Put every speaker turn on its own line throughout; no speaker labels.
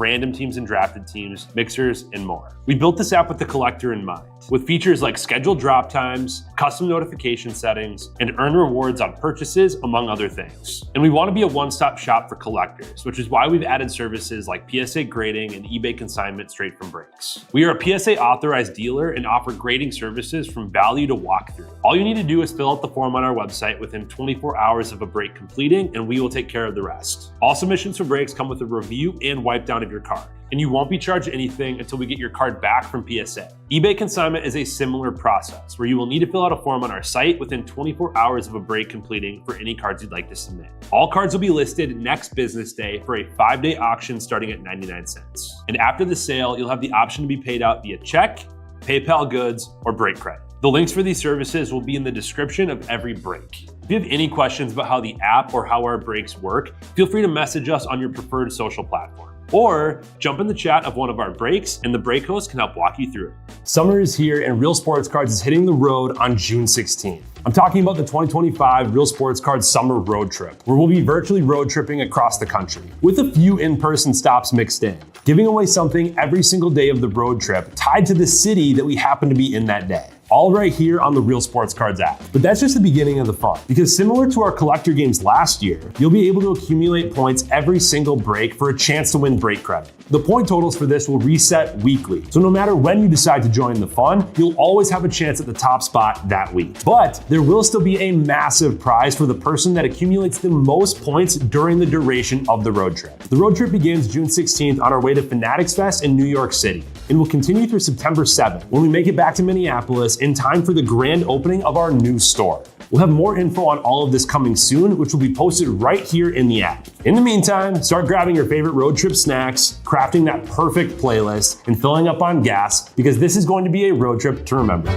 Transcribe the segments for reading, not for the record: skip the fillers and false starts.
random teams and drafted teams, mixers, and more. We built this app with the collector in mind, with features like scheduled drop times, custom notification settings, and earn rewards on purchases, among other things. And we want to be a one-stop shop for collectors, which is why we've added services like PSA grading and eBay consignment straight from breaks. We are a PSA authorized dealer and offer grading services from value to walkthrough. All you need to do is fill out the form on our website within 24 hours of a break completing, and we will take care of the rest. All submissions for breaks come with a review and wipe down of your card, and you won't be charged anything until we get your card back from PSA. eBay consignment is a similar process where you will need to fill out a form on our site within 24 hours of a break completing for any cards you'd like to submit. All cards will be listed next business day for a 5-day auction starting at 99 cents. And after the sale, you'll have the option to be paid out via check, PayPal goods, or break credit. The links for these services will be in the description of every break. If you have any questions about how the app or how our breaks work, feel free to message us on your preferred social platform. Or jump in the chat of one of our breaks and the break host can help walk you through it. Summer is here and Real Sports Cards is hitting the road on June 16th. I'm talking about the 2025 Real Sports Cards Summer Road Trip, where we'll be virtually road tripping across the country, with a few in-person stops mixed in, giving away something every single day of the road trip tied to the city that we happen to be in that day. All right here on the Real Sports Cards app. But that's just the beginning of the fun, because similar to our collector games last year, you'll be able to accumulate points every single break for a chance to win break credit. The point totals for this will reset weekly, so no matter when you decide to join the fun, you'll always have a chance at the top spot that week. But there will still be a massive prize for the person that accumulates the most points during the duration of the road trip. The road trip begins June 16th on our way to Fanatics Fest in New York City, and will continue through September 7th when we make it back to Minneapolis in time for the grand opening of our new store. We'll have more info on all of this coming soon, which will be posted right here in the app. In the meantime, start grabbing your favorite road trip snacks, crafting that perfect playlist, and filling up on gas, because this is going to be a road trip to remember.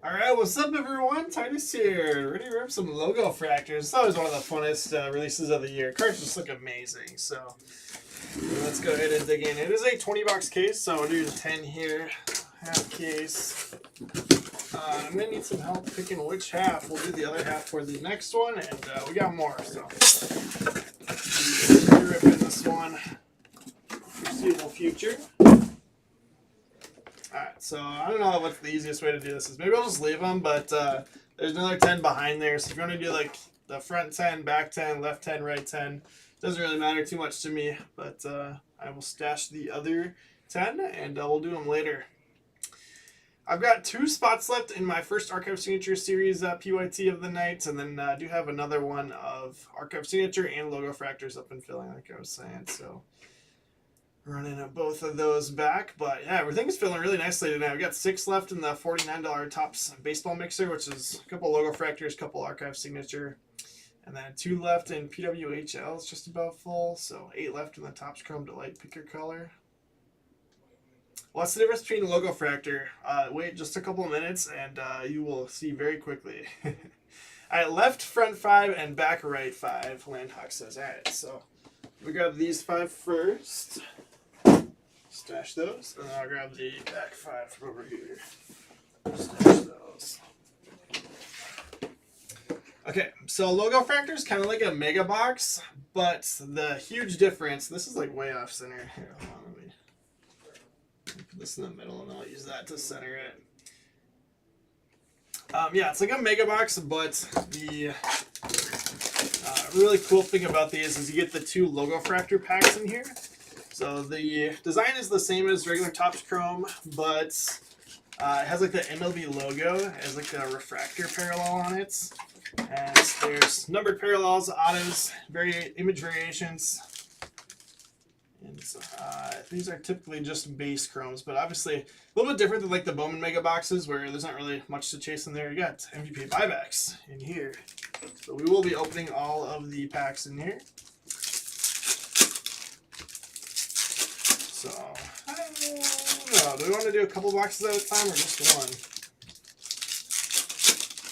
Alright, what's up everyone? Titus here, ready to rip some LOGOFRACTORs. It's always one of the funnest releases of the year. Cards just look amazing, so let's go ahead and dig in. It is a 20-box case, so I'll do the 10 here, half case. I'm going to need some help picking which half. We'll do the other half for the next one, and we got more, so ripping this one. Foreseeable future. Alright, so I don't know what the easiest way to do this is. Maybe I'll just leave them, but there's another 10 behind there. So if you want to do like the front 10, back 10, left 10, right 10, doesn't really matter too much to me. But I will stash the other 10 and we'll do them later. I've got 2 spots left in my first Archive Signature Series PYT of the night. And then I do have another one of Archive Signature and LOGOFRACTORs up and filling, like I was saying. So running up both of those back, but yeah, everything's feeling really nicely today. We've got 6 left in the $49 Topps baseball mixer, which is a couple LOGOFRACTORs, a couple Archive Signature, and then 2 left in PWHL. It's just about full, so 8 left in the Topps Chrome Delight Picker color. What's the difference between LOGOFRACTOR? Wait just a couple of minutes, and you will see very quickly. Alright, left front 5 and back right 5. Landhawk says. Alright, so we grab these 5 first. Stash those, and then I'll grab the back 5 from over here. Stash those. Okay, so LOGOFRACTOR is kind of like a mega box, but the huge difference, this is like way off center. Here, hold on, let me put this in the middle, and then I'll use that to center it. Yeah, it's like a mega box, but the really cool thing about these is you get the 2 LOGOFRACTOR packs in here. So the design is the same as regular Topps Chrome, but it has like the MLB logo. It has like a refractor parallel on it. And there's numbered parallels, autos, image variations. And cards. These are typically just base chromes, but obviously a little bit different than like the Bowman Mega boxes where there's not really much to chase in there. You got MVP buybacks in here. So we will be opening all of the packs in here. So, I don't know. Do we want to do a couple boxes at a time or just one?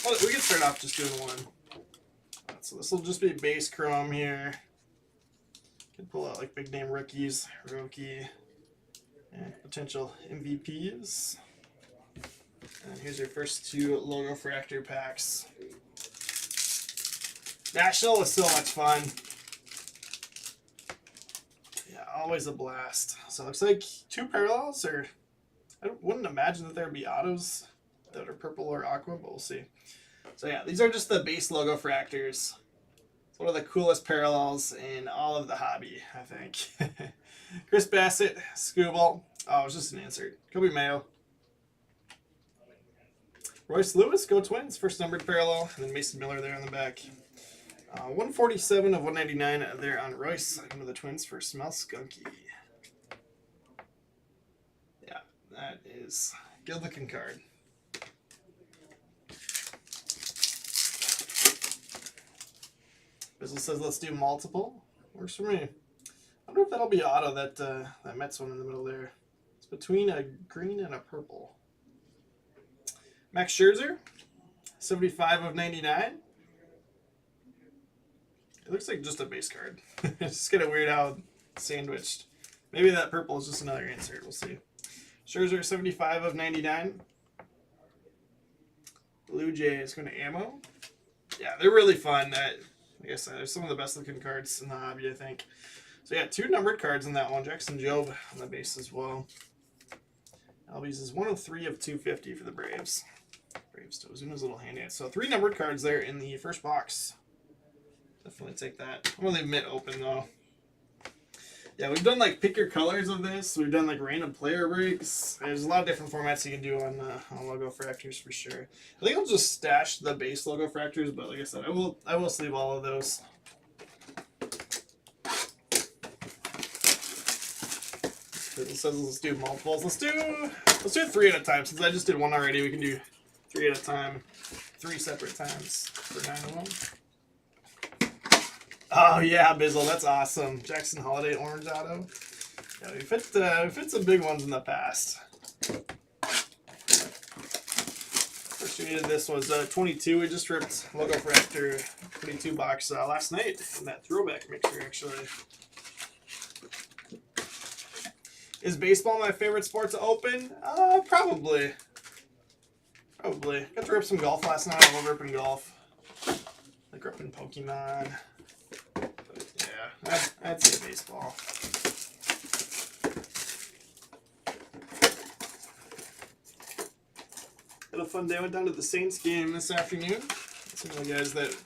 Well, we can start off just doing one. So this will just be base chrome here. Can pull out like big name rookies, rookie, and potential MVPs. And here's your first two LOGOFRACTOR packs. National was so much fun. Yeah, always a blast. So it looks like two parallels, or I wouldn't imagine that there would be autos that are purple or aqua, but we'll see. So yeah, these are just the base LOGOFRACTORs. It's one of the coolest parallels in all of the hobby, I think. Chris Bassett, Scooble. Oh, it was just an insert. Kobe Mayo. Royce Lewis, go Twins. First numbered parallel. And then Mason Miller there on the back. 147 of 199 there on Royce. One of the Twins for Smell Skunky. Yeah, that is a good looking card. Bizzle says let's do multiple. Works for me. I wonder if that'll be auto, that Mets one in the middle there. It's between a green and a purple. Max Scherzer, 75 of 99. It looks like just a base card. It's just kind of weird how it's sandwiched. Maybe that purple is just another insert. We'll see. Scherzer, 75 of 99. Blue Jays going to ammo. Yeah, they're really fun. Like I said, they're some of the best looking cards in the hobby, I think. So yeah, two numbered cards in that one. Jackson Jobe on the base as well. Albies is 103 of 250 for the Braves. Braves to Ozuna's little handy. So three numbered cards there in the first box. Definitely take that. I'm going to leave mid open though. Yeah, we've done like pick your colors of this. We've done like random player breaks. There's a lot of different formats you can do on LOGOFRACTORs for sure. I think I'll just stash the base LOGOFRACTORs, but like I said, I will sleeve all of those. It says let's do multiples. Let's do three at a time. Since I just did one already, we can do three at a time, three separate times for 9 of them. Oh yeah, Bizzle, that's awesome. Jackson Holiday orange auto. Yeah, we've hit some big ones in the past. First we did this was 22. We just ripped LOGOFRACTOR 22 box last night in that throwback mixer actually. Is baseball my favorite sport to open? Probably. Probably. Got to rip some golf last night. I love ripping golf. Like ripping Pokemon. Yeah, I'd say baseball. Had a fun day. Went down to the Saints game this afternoon. Some of the guys that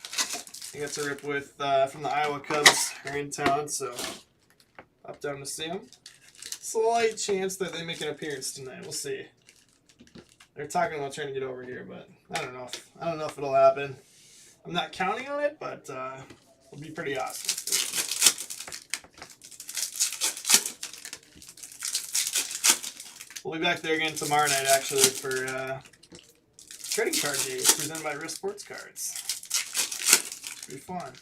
I got to rip with from the Iowa Cubs are in town, so up down to see them. Slight chance that they make an appearance tonight. We'll see. They're talking about trying to get over here, but I don't know if it'll happen. I'm not counting on it, but it'll be pretty awesome. We'll be back there again tomorrow night, actually, for trading card day presented by Risk Sports Cards. It'll be fun.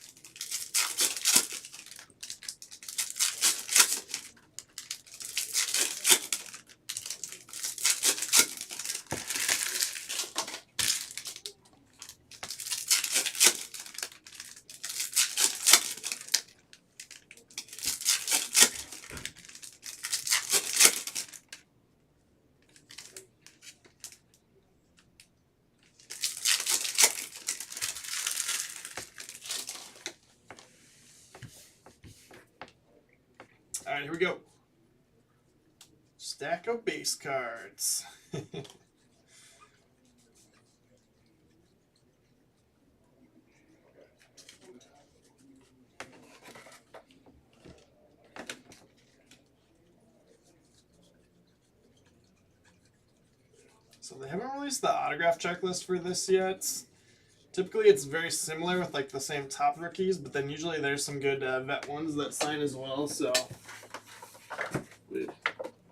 All right, here we go. Stack of base cards. So they haven't released the autograph checklist for this yet. Typically it's very similar with like the same top rookies, but then usually there's some good vet ones that sign as well, so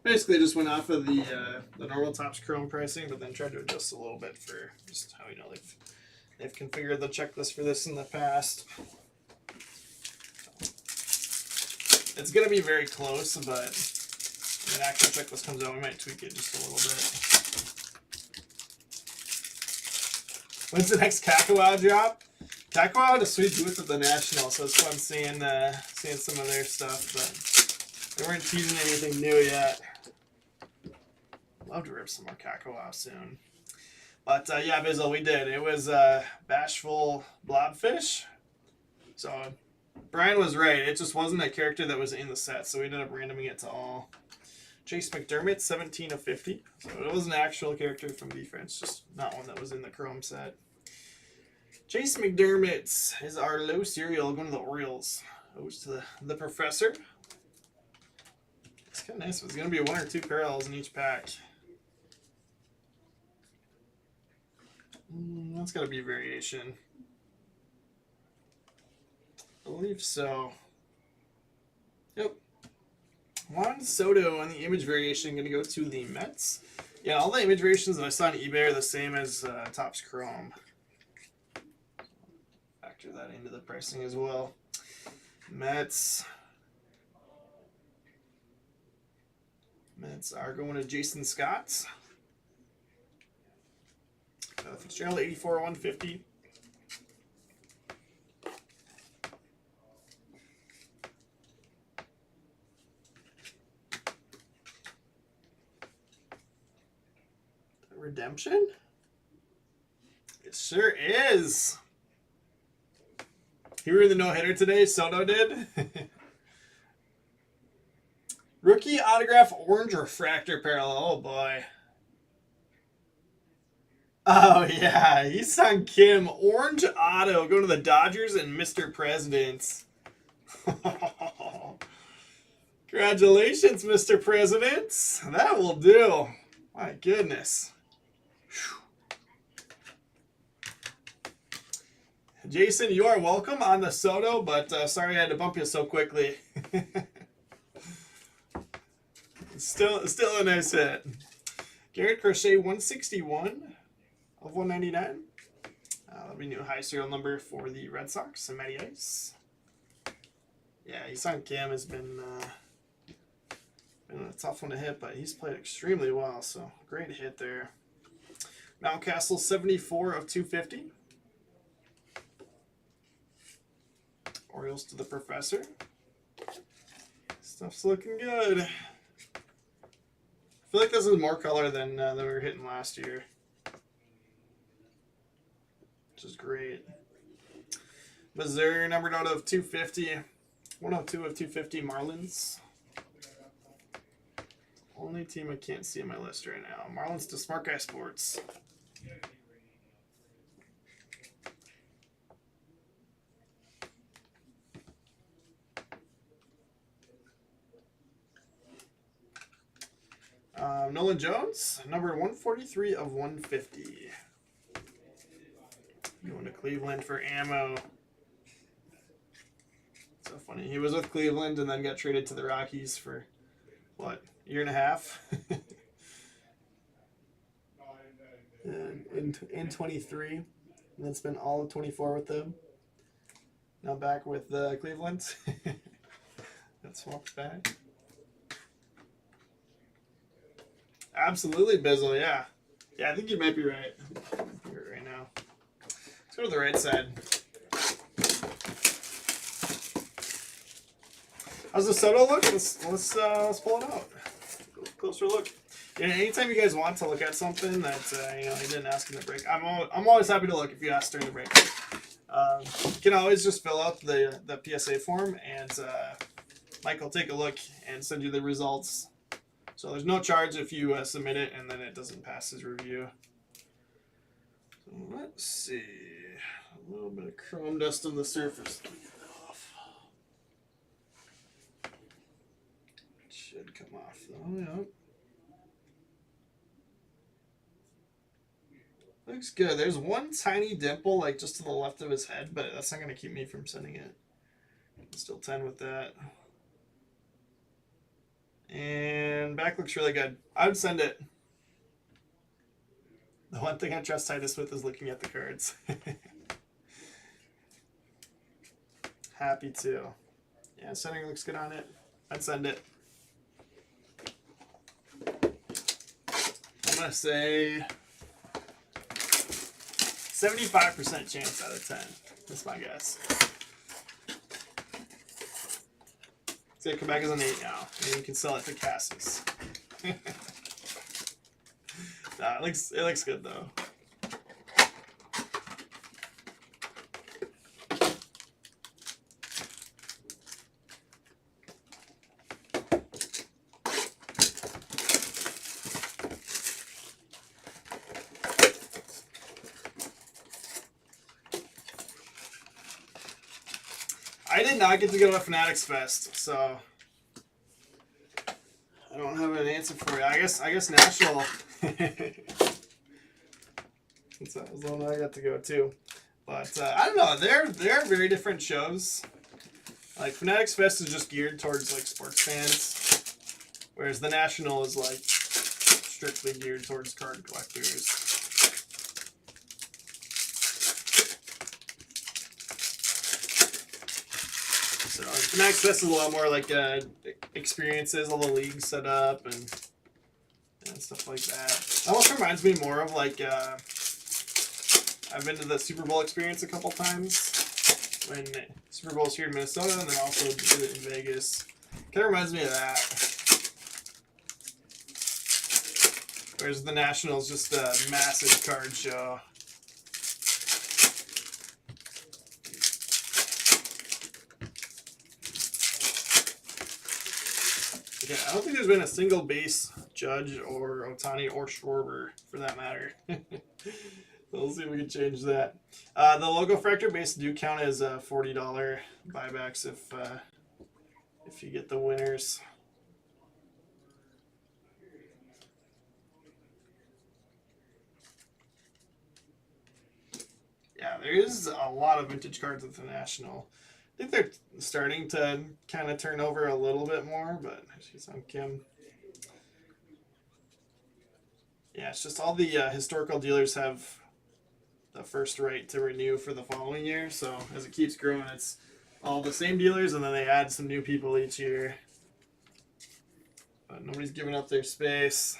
Basically, just went off of the normal Topps Chrome pricing, but then tried to adjust a little bit for just how they've configured the checklist for this in the past. It's gonna be very close, but when the actual checklist comes out, we might tweak it just a little bit. When's the next Kakao drop? Kakao had a sweet booth at the National, so it's fun seeing some of their stuff, but they weren't teasing anything new yet. Love to rip some more Kakao soon. But yeah, Bizzle, we did. It was Bashful Blobfish. So Brian was right. It just wasn't a character that was in the set, so we ended up randoming it to all. Chase McDermott, 17 of 50. So it was an actual character from defense, just not one that was in the Chrome set. Chase McDermott is our low serial going to the Orioles. Goes to the Professor. It's kind of nice. It's going to be 1 or 2 parallels in each pack. That's got to be a variation. I believe so. Yep. Juan Soto on the image variation going to go to the Mets. Yeah, all the image variations that I saw on eBay are the same as Topps Chrome. Factor that into the pricing as well. Mets are going to Jason Scott. Fitzgerald, 84 150. Redemption? It sure is. He were in the no-hitter today, Soto did. Rookie autograph orange refractor parallel. Oh boy. Oh yeah, Yi-Sung Kim, orange auto, going to the Dodgers and Mr. President. Congratulations, Mr. President. That will do. My goodness. Jason, you are welcome on the Soto, but sorry I had to bump you so quickly. Still a nice hit. Garrett Crochet, 161 of 199. That'll be a new high serial number for the Red Sox and Matty Ice. Yeah, Yi-Sung Kim has been a tough one to hit, but he's played extremely well, so great hit there. Mountcastle, 74 of 250. Orioles to the Professor. Stuff's looking good. I feel like this is more color than we were hitting last year, which is great. Missouri numbered out of 250. 102 of 250 Marlins. Only team I can't see on my list right now. Marlins to Smart Guy Sports. Nolan Jones, number 143 of 150. Going to Cleveland for ammo. So funny. He was with Cleveland and then got traded to the Rockies for, what, a year and a half? in 23. And then spent all of 24 with them. Now back with Cleveland. Got swapped back. Absolutely, Bizzle, yeah. Yeah, I think you might be right. Right now. Let's go to the right side. How's the Soto look? Let's pull it out. Closer look. Yeah, anytime you guys want to look at something that you didn't ask in the break, I'm always happy to look if you ask during the break. You can always just fill out the PSA form, and Mike will take a look and send you the results. So there's no charge if you submit it and then it doesn't pass his review. So let's see. A little bit of chrome dust on the surface. It should come off though, yeah. Looks good. There's one tiny dimple like just to the left of his head, but that's not going to keep me from sending it. Still 10 with that. And back looks really good. I would send it. The one thing I trust Titus with is looking at the cards. Happy to. Yeah, centering looks good on it. I'd send it. I'm going to say 75% chance out of 10. That's my guess. It's going to come back as an 8 now. And you can sell it to Cassis. Nah, it looks good though. I did not get to go to Fanatics Fest, so I don't have an answer for you. I guess National. That was the one I got to go to, but I don't know. They're very different shows. Like Fanatics Fest is just geared towards like sports fans, whereas the National is like strictly geared towards card collectors. So Fanatics Fest is a lot more like experiences, all the leagues set up and stuff like that. It almost reminds me more of like I've been to the Super Bowl experience a couple times when Super Bowl's here in Minnesota, and then also did it in Vegas. Kind of reminds me of that. Whereas the National is just a massive card show. Yeah, I don't think there's been a single base Judge or Otani or Schwarber for that matter. We'll see if we can change that. The LOGOFRACTOR base do count as $40 buybacks if you get the winners. Yeah, there is a lot of vintage cards at the National. I think they're starting to kind of turn over a little bit more, but she's on Kim. Yeah, it's just all the historical dealers have the first right to renew for the following year. So as it keeps growing, it's all the same dealers, and then they add some new people each year. But nobody's giving up their space.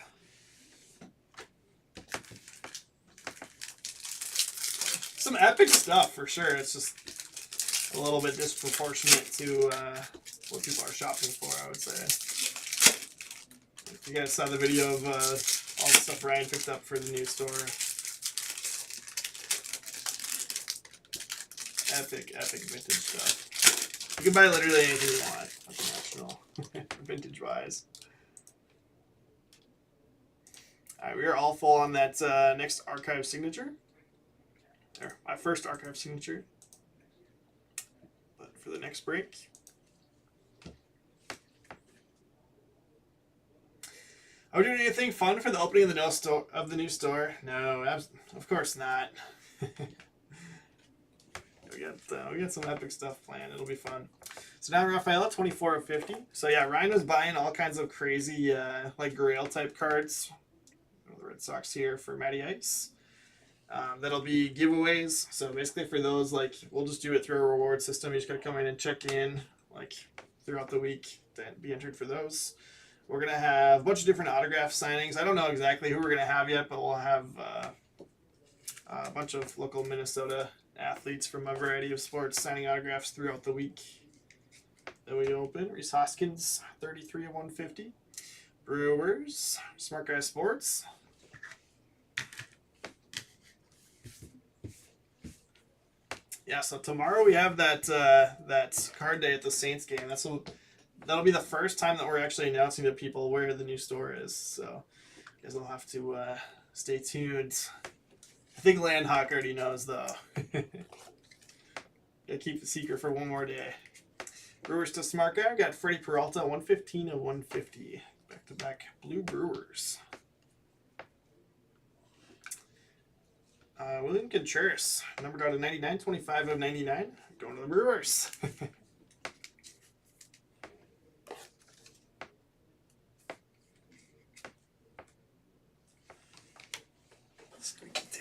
Some epic stuff for sure. It's just a little bit disproportionate to what people are shopping for, I would say. If you guys saw the video of all the stuff Ryan picked up for the new store. Epic vintage stuff. You can buy literally anything you want at the National, vintage wise. Alright, we are all full on that next archive signature. Or my first archive signature. But for the next break. Are we doing anything fun for the opening of the new store? No, of course not. We got some epic stuff planned. It'll be fun. So now Rafaela, 24 of 50. So yeah, Ryan was buying all kinds of crazy like Grail type cards. The Red Sox here for Matty Ice. That'll be giveaways. So basically for those, like we'll just do it through a reward system. You just gotta come in and check in like throughout the week to be entered for those. We're gonna have a bunch of different autograph signings. I don't know exactly who we're gonna have yet, but we'll have a bunch of local Minnesota athletes from a variety of sports signing autographs throughout the week that we open. Reese Hoskins, 33 of 150. Brewers, Smart Guy Sports. Yeah, so tomorrow we have that card day at the Saints game. That'll be the first time that we're actually announcing to people where the new store is. So you guys will have to stay tuned. I think Landhawk already knows, though. Gotta keep the secret for one more day. Brewers to Smart Guy. Got Freddie Peralta, 115 of 150. Back-to-back Blue Brewers. William Contreras, numbered out of 99, 25 of 99. Going to the Brewers.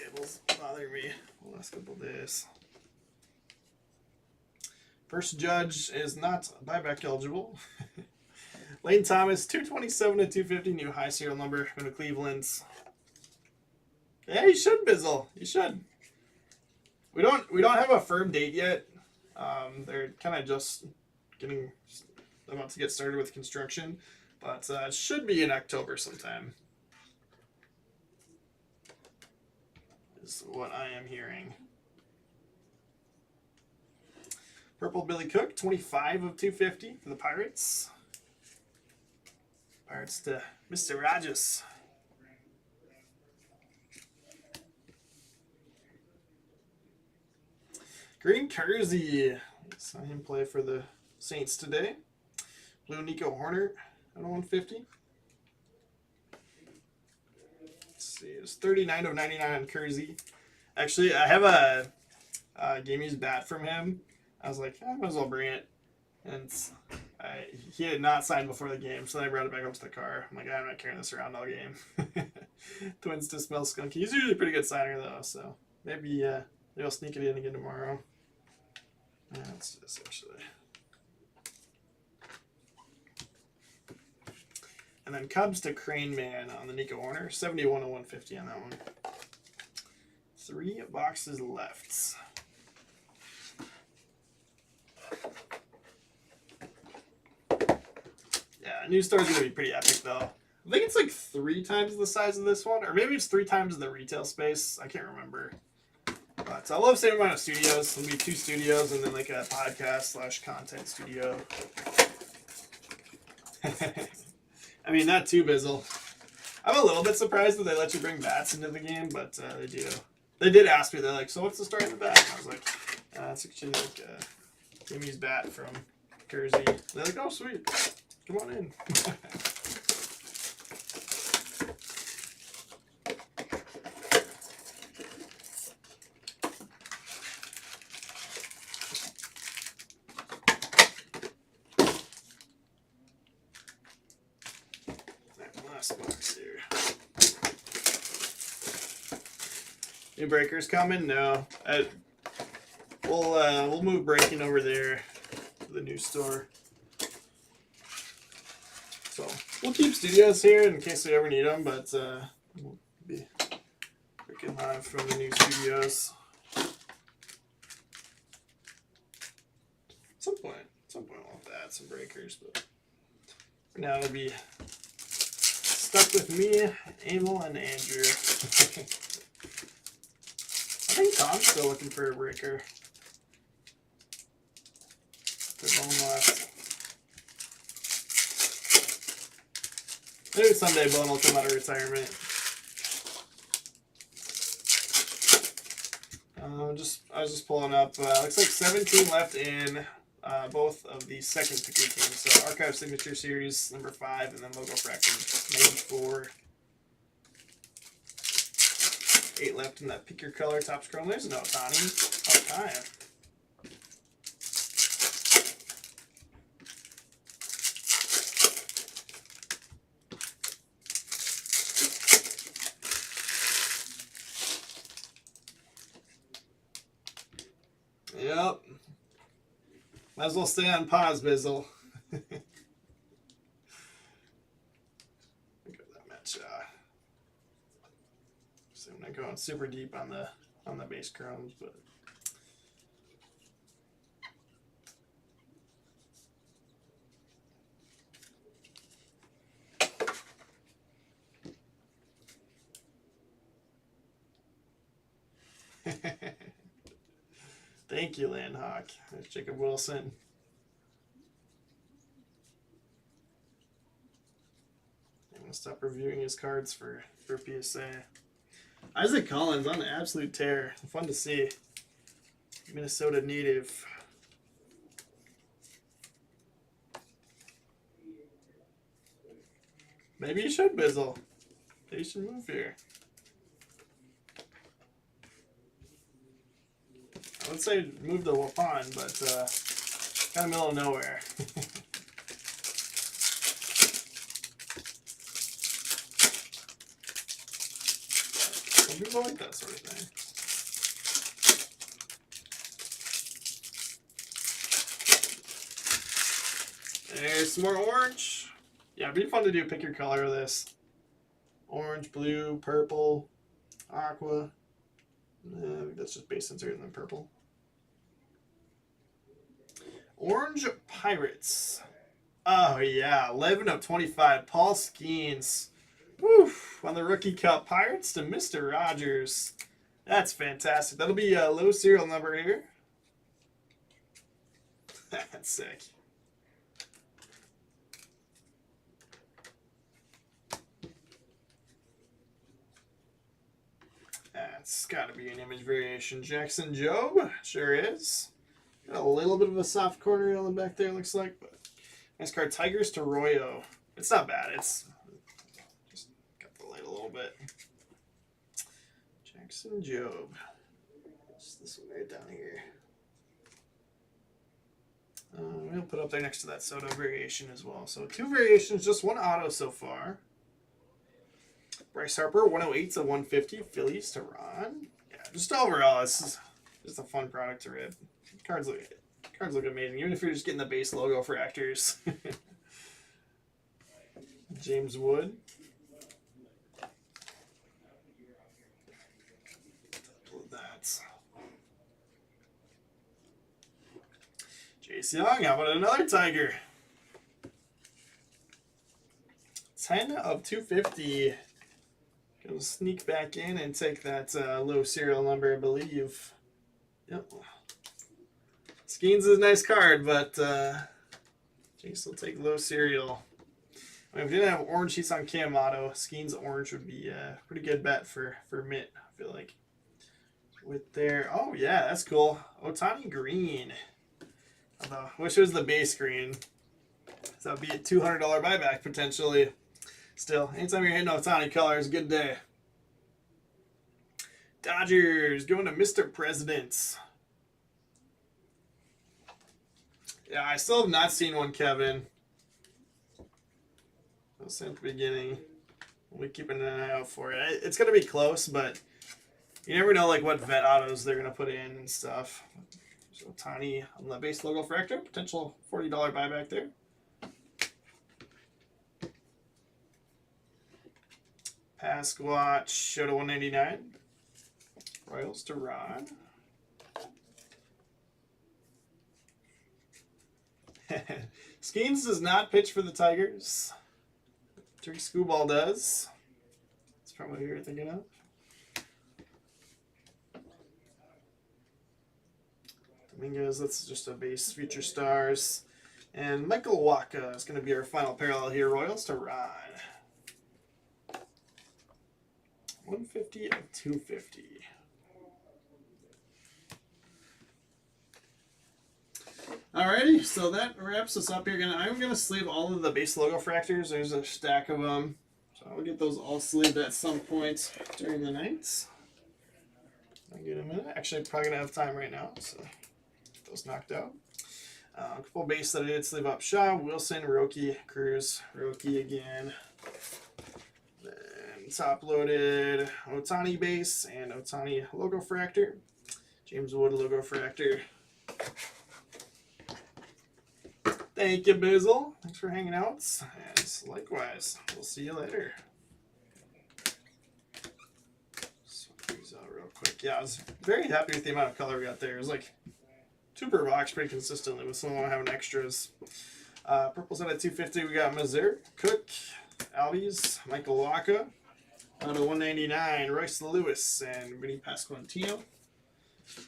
tables bothering me the last couple days. First judge is not buyback eligible. Lane Thomas, 227 to 250, new high serial number. Going to Cleveland's. Yeah, you should, Bizzle. You should. We don't have a firm date yet. They're kind of just about to get started with construction, but it should be in October sometime. Is what I am hearing. Purple Billy Cook, 25 of 250 for the Pirates. Pirates to Mr. Rogers. Green Kersey. Saw him play for the Saints today. Blue Nico Horner at 150. Let's see, it's 39 of 99 on Kersey. Actually, I have a game used bat from him. I was like, I might as well bring it. And he had not signed before the game, so then I brought it back up to the car. I'm like, I'm not carrying this around all game. Twins to smell skunky. He's usually a pretty good signer, though, so maybe they'll sneak it in again tomorrow. That's this, actually. And then Cubs to Crane Man on the Nico Horner. 71 to 150 on that one. 3 boxes left. Yeah, new store's going to be pretty epic, though. I think it's like 3 times the size of this one. Or maybe it's 3 times the retail space. I can't remember. But I love same amount of studios. It'll be 2 studios and then like a podcast / content studio. I mean, not too Bizzle. I'm a little bit surprised that they let you bring bats into the game, but they do. They did ask me, they're like, so what's the story of the bat? And I was like, it's actually like Jimmy's bat from Jersey. They're like, oh, sweet. Come on in. Last box here. New breakers coming? No. We'll move breaking over there to the new store. So we'll keep studios here in case we ever need them, but we'll be freaking live from the new studios. At some point we'll have to add some breakers, but for now it'll be stuck with me, Emil, and Andrew. I think Tom's still looking for a breaker. Maybe someday Bone will come out of retirement. I was just pulling up. Looks like 17 left in both of the second picker teams. So Archive Signature Series number 5, and then LOGOFRACTOR 94. 8 left in that pick your color top scroll. There's no Otani. All time. Yep. Might as well stay on pause, Bizzle. Look at that match. So I'm not going super deep on the base chromes, but thank you, Landhawk. There's Jacob Wilson. I'm gonna stop reviewing his cards for PSA. Isaac Collins on an absolute tear. Fun to see. Minnesota native. Maybe you should, Bizzle. Maybe you should move here. I would say move to Waupun, but kind of middle of nowhere. People like that sort of thing. There's some more orange. Yeah, it'd be fun to do pick your color of this. Orange, blue, purple, aqua. That's just base insert and then purple. Orange Pirates. Oh yeah, 11 of 25. Paul Skeens. Woo! On the Rookie Cup. Pirates to Mr. Rogers. That's fantastic. That'll be a low serial number here. That's sick. That's got to be an image variation. Jackson Jobe. Sure is. Got a little bit of a soft corner on the back there, looks like. But nice card. Tigers to Royo. It's not bad. It's just got the light a little bit. Jackson Jobe. Just this one right down here. We'll put up there next to that Soto variation as well. So 2 variations, just 1 auto so far. Bryce Harper, 108 to 150. Phillies to Ron. Yeah, just overall, this is just a fun product to rip. Cards look amazing, even if you're just getting the base logo fractors. James Wood. That. Jace Young, how about another Tiger? 10 of 250. Gonna sneak back in and take that low serial number, I believe. Yep. Skeens is a nice card, but Jace will take low serial. I mean, if we didn't have orange sheets on Cam Auto, Skeens orange would be a pretty good bet for Mitt, I feel like. With their, oh yeah, that's cool. Otani green. Although, wish it was the base green. So that would be a $200 buyback potentially. Still, anytime you're hitting Otani color, it's a good day. Dodgers going to Mr. President. Yeah, I still have not seen one, Kevin. I was saying at the beginning. We'll be keeping an eye out for it. It's going to be close, but you never know like what vet autos they're going to put in and stuff. So Otani on the base logo fractor. Potential $40 buyback there. Pasquatch, show to 199. Royals to Ron. Skeens does not pitch for the Tigers. Turkey Scooball does. That's probably what you're thinking of. Dominguez, that's just a base future stars. And Michael Waka is going to be our final parallel here. Royals to Ron. 150 of 250. Alrighty, so that wraps us up here. I'm gonna sleeve all of the base logo fractors. There's a stack of them, so I'll get those all sleeved at some point during the night. I'll get a minute. Actually, probably gonna have time right now, so get those knocked out. A couple base that I did sleeve up: Shaw, Wilson, Roki, Cruz, Roki again. Top loaded Otani base and Otani logo fractor. James Wood logo fractor. Thank you, Bizzle. Thanks for hanging out. And likewise, we'll see you later. Swap these out real quick. Yeah, I was very happy with the amount of color we got there. It was like 2 per box pretty consistently with some of them having extras. Purples out at 250. We got Mazur, Cook, Albies, Michael Waka. Out of 199, Royce Lewis and Vinny Pasquantino.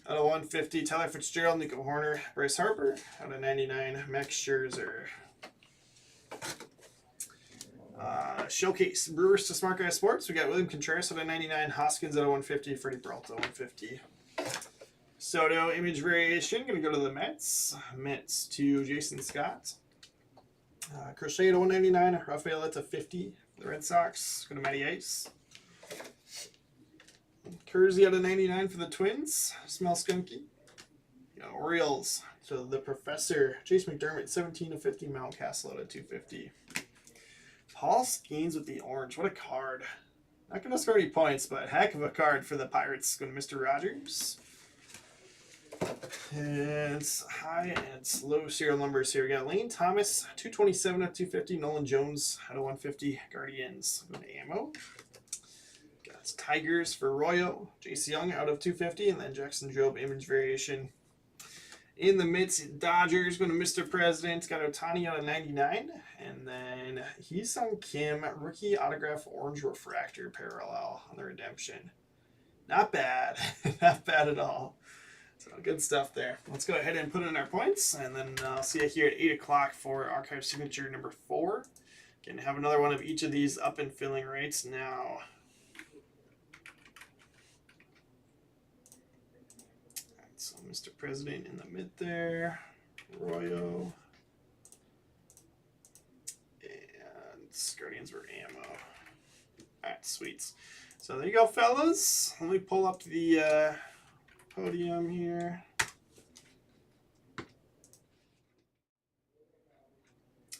Out of 150, Tyler Fitzgerald, Nico Horner, Bryce Harper. Out of 99, Max Scherzer. Showcase Brewers to Smart Guy Sports. We got William Contreras out of 99, Hoskins out of 150, Freddie Peralta 150. Soto image variation, going to go to the Mets. Mets to Jason Scott. Crochet to 199, Rafael to 50. The Red Sox, go to Matty Ice. Kersey out of 99 for the Twins. Smell skunky. Orioles to the Professor. Chase McDermott, 17 of 50. Mountcastle out of 250. Paul Skeens with the orange. What a card. Not going to score any points, but heck of a card for the Pirates. Going to Mr. Rogers. It's high and it's low serial numbers here. We got Lane Thomas, 227 out of 250. Nolan Jones out of 150. Guardians. Going to ammo. Got Tigers for Royo. Jace Young out of 250. And then Jackson Jobe image variation. In the midst, Dodgers going to Mr. President. Got Ohtani out of 99. And then Hee-Sung Kim, rookie autograph orange refractor parallel on the redemption. Not bad. Not bad at all. So good stuff there. Let's go ahead and put in our points. And then I'll see you here at 8 o'clock for archive signature number 4. Going to have another one of each of these up and filling rates now. So Mr. President in the mid there, Royo, and Guardians were ammo. All right, sweets. So there you go, fellas. Let me pull up the podium here.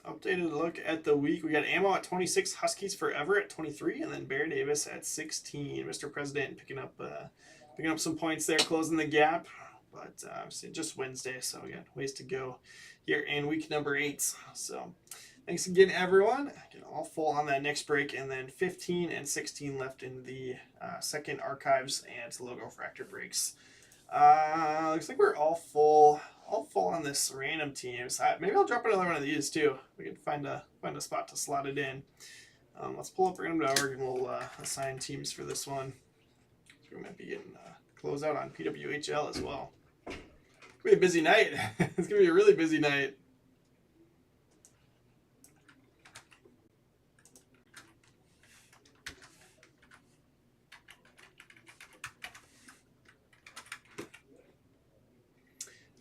Updated look at the week. We got ammo at 26, Huskies Forever at 23, and then Bear Davis at 16. Mr. President picking up some points there, closing the gap. But obviously just Wednesday, so we got ways to go here in week number 8. So thanks again, everyone. Get all full on that next break, and then 15 and 16 left in the second archives and LOGOFRACTOR breaks. Looks like we're all full on this random teams. Maybe I'll drop another one of these too. We can find a spot to slot it in. Let's pull up random.org and we'll assign teams for this one. So we might be getting close out on PWHL as well. It's gonna be a busy night. It's gonna be a really busy night.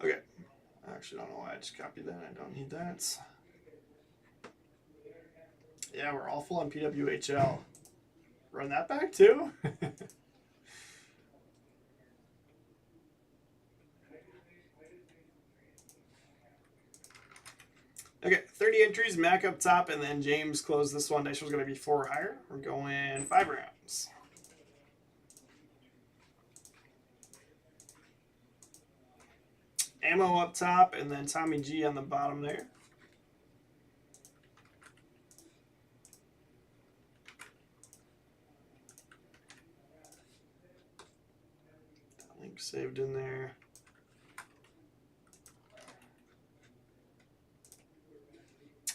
Okay. I actually don't know why I just copied that. I don't need that. Yeah, we're all full on PWHL. Run that back too? Okay, 30 entries, Mac up top, and then James closed this one. Next one's going to be 4 or higher. We're going 5 rounds. Ammo up top, and then Tommy G on the bottom there. Link saved in there.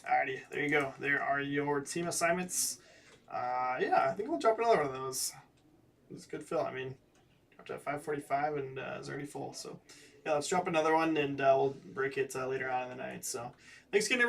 Alrighty, there you go. There are your team assignments. Yeah, I think we'll drop another one of those. It's a good fill. I mean, dropped at 5:45 and it's already full. So, yeah, let's drop another one and we'll break it later on in the night. So, thanks again, everyone.